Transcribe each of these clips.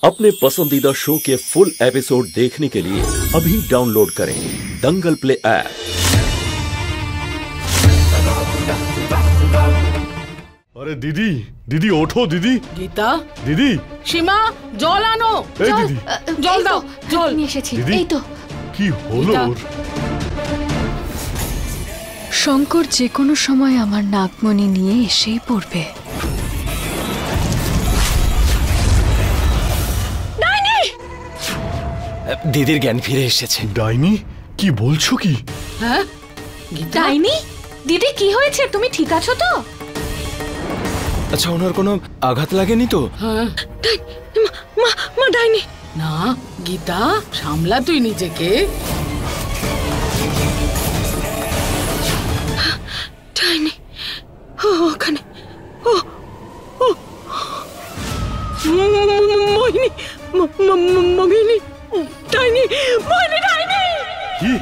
अपने पसंदीदा शो के फुल एपिसोड देखने के लिए अभी डाउनलोड करें दंगल प्ले ऐप। अरे दीदी दीदी ओठो दीदी। गीता दीदी सीमा जल आनो। दीदी जल दाओ जल নিয়ে এসেছি। दीदी এই তো কি হলো ওর? শঙ্কর যে কোনো সময় আমার নাগমণি নিয়ে এসেই পড়বে। দিদির জ্ঞান ফিরে এসেছে। ডাইনি কি বলছো কি? হ্যাঁ গীতা ডাইনি দিদি কি হয়েছে, তুমি ঠিক আছো তো? আচ্ছা ওনার কোনো আঘাত লাগেনি তো? হ্যাঁ মা ডাইনি। না গীতা সামলা তুই নিজেকে। ডাইনি ওখানে ও ও মোহিনী মোহিনী ডাইনি মোহিনী ডাইনি। কি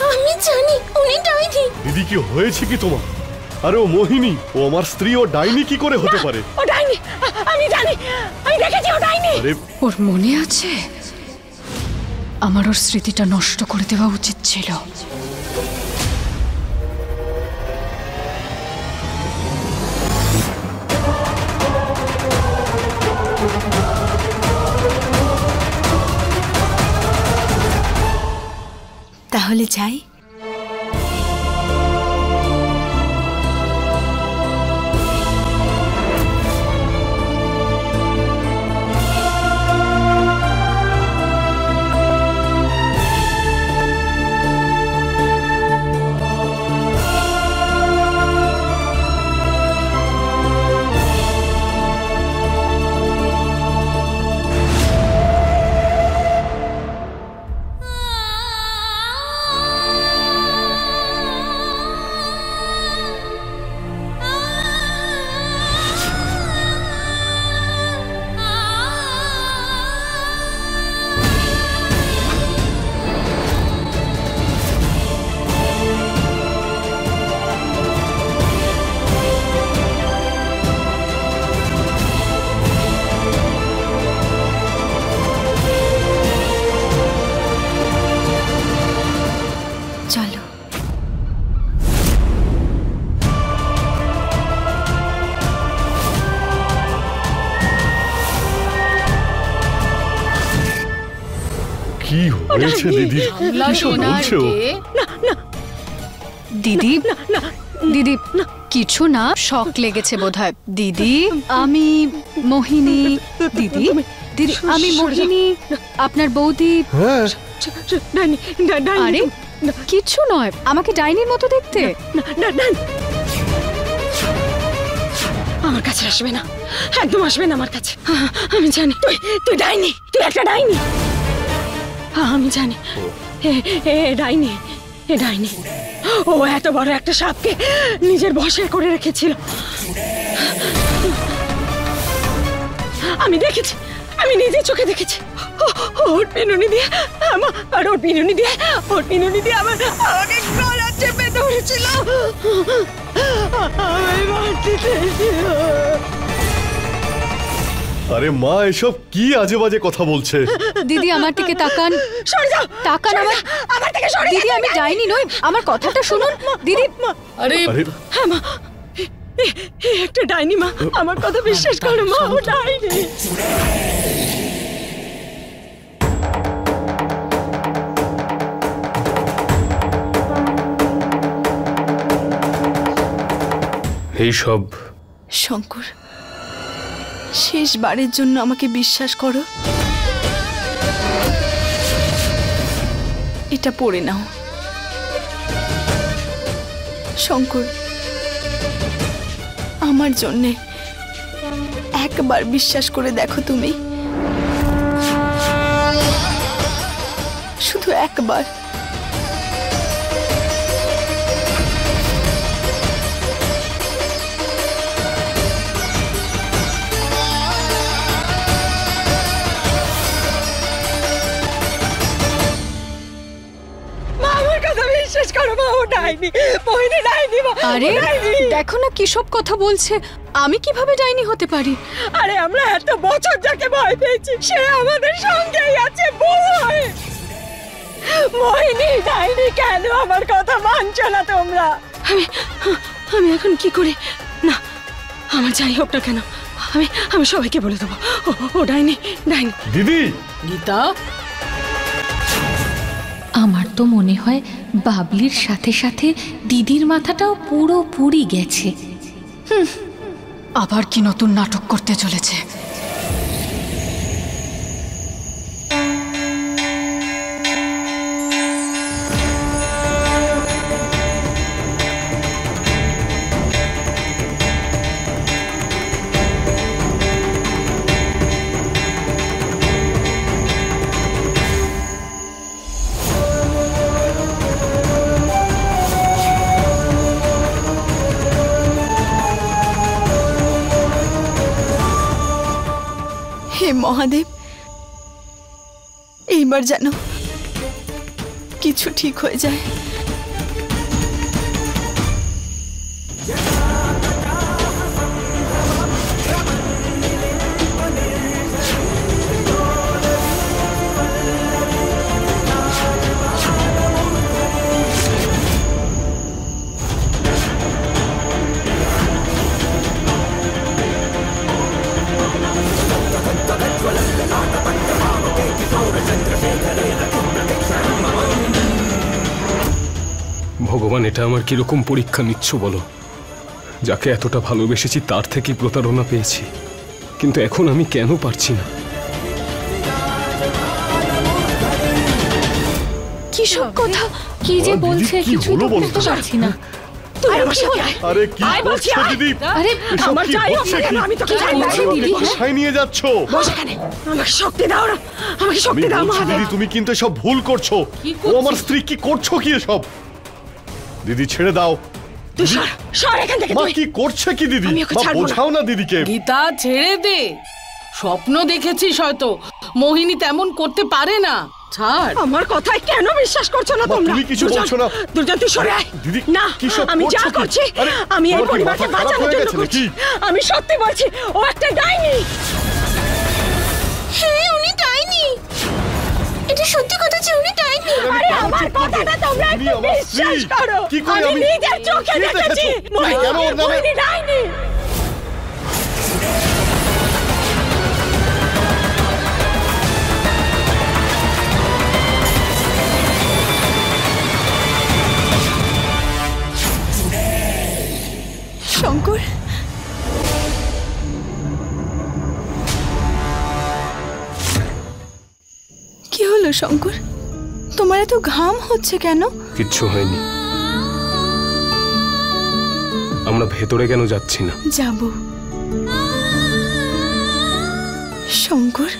আমি জানি উনি ডাইনি। দিদি কি হয়েছে কি তোমার? আরে ও মোহিনী, ও আমার স্ত্রী, ও ডাইনি কি করে হতে পারে? ও ডাইনি, আমি জানি, আমি দেখেছি ও ডাইনি। আরে ওর মনে আছে, আমার ওর স্মৃতিটা নষ্ট করে দেওয়া উচিত ছিল। তাহলে যাই। চলো। কি হয়েছে দিদি? কিসব বলছো? দিদি দিদি কিছু না, শক লেগেছে বোধহয়। দিদি আমি মোহিনী। দিদি দিদি আমি মোহিনী, আপনার বৌদি। হ্যাঁ আরে কিছু নয়, আমাকে ডাইনির মতো দেখতে। আমার কাছে আসবে না, একদম আসবে না আমার কাছে। আমি জানি তুই ডাইনি, তুই একটা ডাইনি। আমি জানি এ ডাইনি, এ ডাইনি। ও এত বড় একটা সাপকে নিজের বশে করে রেখেছিল। আমি দেখেছি, আমি নিজে চোখে দেখেছি। ওর পিনুনি দিয়ে আমাকে গলা চেপে ধরেছিল। আরে মা, এসব কি আজে বাজে কথা বলছে? দিদি আমার দিকে তাকান, তাকান আমার দিকে। দিদি আমি ডাইনি নই, আমার কথাটা শুনুন দিদি। আরে হ্যাঁ মা, একটা ডাইনি মা, আমার কথা বিশ্বাস করো মা, ও ডাইনি। এইসব শঙ্কর, শেষবারের জন্য আমাকে বিশ্বাস করো। এটা পড়ে নাও। শঙ্কর, আমার জন্যে একবার বিশ্বাস করে দেখো তুমি, শুধু একবার। বিশ্বাস করো মা, ও ডাইনি, মোহিনী ডাইনি। আরে দেখো না কি সব কথা বলছে, আমি কিভাবে ডাইনি হতে পারি? আরে আমরা এত বছর যাকে ভয় পেয়েছি সে আমাদের সঙ্গেই আছে বউ হয়ে। মোহিনী ডাইনি কেন? আমার কথা মানছো না তোমরা? আমি এখন কি করি? না, আমার যাই হোক না কেন আমি সবাইকে বলে দেবো ও ডাইনি, ডাইনি। দিদি, গীতা, আমার তো মনে হয় বাবলির সাথে সাথে দিদির মাথাটাও পুরোপুরি গেছে। আবার কি নতুন নাটক করতে চলেছে? হে মহাদেব, এইবার যেন কিছু ঠিক হয়ে যায়। ভগবান, এটা আমার কিরকম পরীক্ষা নিচ্ছ বলো? যাকে এতটা ভালোবেসেছি তার থেকে প্রতারণা পেয়েছি, কিন্তু এখন আমি কেন পারছি না? কি সব কথা, কি যে বলছে কি কিছুই তো হলো বলো বুঝতে তো? পারছি না। তুই আমার সাথে আয়। আরে কি আয় বলছি, করছো আয়। দিদি? আরে এসব আমার কি যাই হোক হচ্ছে না কেন কি? আমি তোকে কি যাই করছো বলছি। দিদি? কোথায় নিয়ে যাচ্ছ? বস এখানে, আমাকে শক্তি দাও না, আমাকে আমি শক্তি দাও বলছি মহাদেব। দিদি, তুমি কিন্তু সব ভুল করছো। কি ও করছিস? আমার স্ত্রী, কি করছো কি এসব? দিদি ছেড়ে দাও। তুই সর, সর এখান থেকে মা তুই। কি করছে কি দিদি? আমি ওকে মা ছাড়বো না। বোঝাও না দিদিকে। গীতা ছেড়ে দে। স্বপ্ন দেখেছিস হয়তো, মোহিনী তেমন করতে পারে না। ছাড়। আমার কথায় কেন বিশ্বাস করছো না মা, তোমরা? তুমি কিছু দুর্জন, বলছো না। দুর্জন তুই সরে আয়। দিদি, না, কি সব আমি যা করছো কি? করছি আরে, আমি এই তোমার কি পরিবারকে মাথা খারাপ বাঁচানোর হয়ে জন্য গেছে করছি। নাকি? আমি সত্যি বলছি, ও একটা ডাইনি। হ্যাঁ উনি ডাইনি, এটা সত্যি কথা যে উনি ডাইনি। আরে আমার কথাটা তোমরা তিনি একটু আমার বিশ্বাস স্ত্রী। করো। কি করে আমি নিজের চোখে কি দেখেছি দেখেছো? তুমি কেন ওর নামে- মোহিনী ডাইনি। শঙ্কর, কি হলো শঙ্কর? তোমার এত ঘাম হচ্ছে কেন? কিচ্ছু হয়নি। আমরা ভেতরে কেন যাচ্ছি না? যাব। শঙ্কর,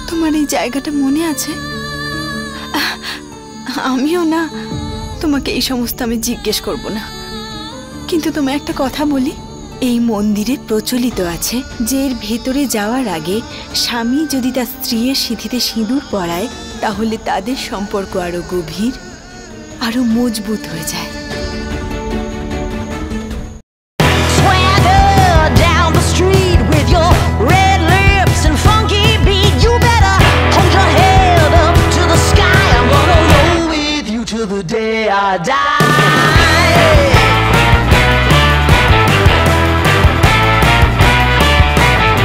তোমার এই জায়গাটা মনে আছে? আমিও না তোমাকে এই সমস্ত আমি জিজ্ঞেস করব না, কিন্তু তোমায় একটা কথা বলি। এই মন্দিরে প্রচলিত আছে যে এর ভেতরে যাওয়ার আগে স্বামী যদি তার স্ত্রীর সিঁথিতে সিঁদুর পরায় তাহলে তাদের সম্পর্ক আরো গভীর, আরো মজবুত হয়ে যায়। Swagger down the street with your red lips and funky beat. You better hold your head up to the sky. I'm gonna roll with you till the day I die.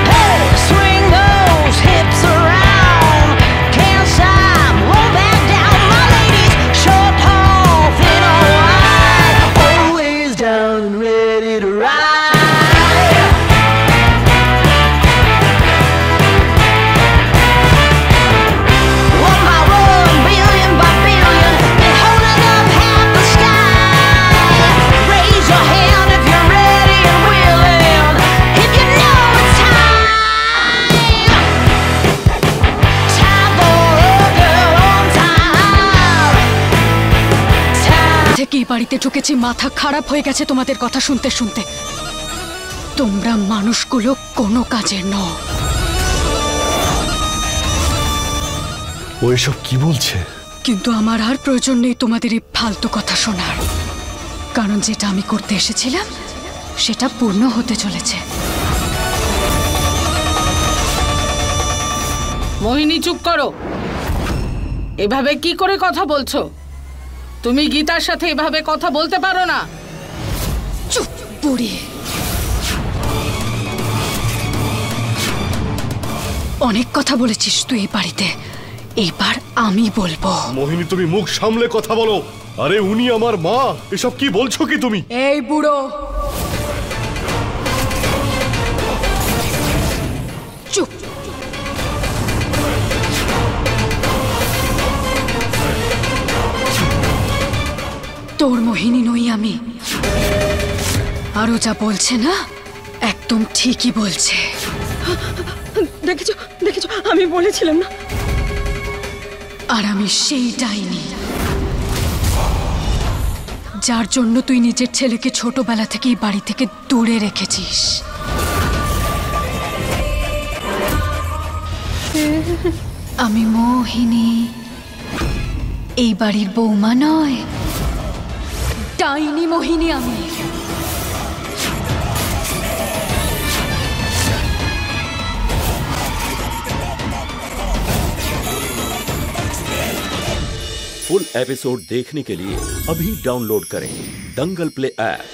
Hey, swing those hips around. Can't stop, roll back down. My ladies, short, tall, thin or wide, always down and ready to ride. One by one, billion by billion, been holding up half the sky. Raise your hand if you're ready and willing, if you know it's time. Time for a girl on time. Time. থেকে এই বাড়িতে ঢুকেছি, মাথা খারাপ হয়ে গেছে তোমাদের কথা শুনতে শুনতে। তোমরা মানুষগুলো কোনো কাজের নও। ও এসব কি বলছে? কিন্তু আমার আর প্রয়োজন নেই তোমাদের এই ফালতু কথা শোনার, কারণ যেটা আমি করতে এসেছিলাম সেটা পূর্ণ হতে চলেছে। মোহিনী চুপ করো। এভাবে কি করে কথা বলছো? তুমি গীতার সাথে এভাবে কথা বলতে পারো না। চুপ বুড়ি। অনেক কথা বলেছিস তুই এই বাড়িতে, এইবার আমি বলবো। মোহিনী তুমি মুখ সামলে কথা বলো। আরে উনি আমার মা, এসব কি বলছো কি তুমি? এই বুড়ো চুপ। তোর মোহিনী নই আমি, আরো যা বলছে না একদম ঠিকই বলছে। দেখেছো দেখেছো, আমি বলেছিলাম না। আর আমি সেই ডাইনি যার জন্য তুই নিজের ছেলেকে ছোটবেলা থেকেই বাড়ি থেকে দূরে রেখেছিস। আমি মোহিনী, এই বাড়ির বৌমা নয়, ডাইনি মোহিনী আমি। फुल एपिसोड देखने के लिए अभी डाउनलोड करें दंगल प्ले ऐप।